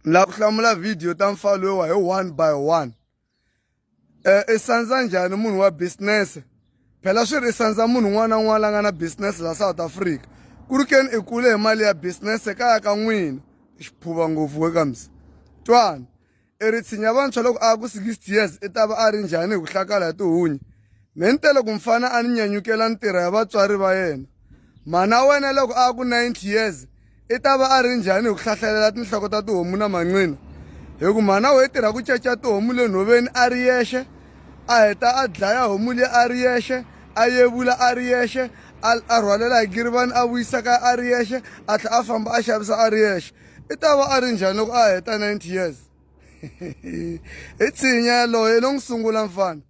La kuhlamula video ta mfalo wa hi one by one. Isanza njhani munhu wa business? Phela swi ri isanza munhu n'wana n'wana nga na business la South Africa. Ku ri keni i kule hi mali ya business kaya ka n'wina. Xiphuva ngopfu eka msi. Twana. I ri tshinya vantshwa loko a ku 60 years i ta va a ri njhani hi ku hlakala hi tihunyi. Mentele ku mfana a ni nyanyukela ntirho ya vatswari va yena. Mana wena loko a ku 90 years i ta va a ri njhani hi ku hlahlalela tinhloko ta tihomu na manqina. Hi ku mana we tirha ku ceca tihomu le nhoveni a ri yexe, a heta a dlaya homu le a ri yexe, a yevula a ri yexe, a rhwalela hi girivani a vuyisa ka a ri yexe, a tlha a famba a xavisa a ri yexe. I ta va a ri njhani loko a heta 90 years? Hi tshinya yaloye lo n'wi sungula mfana.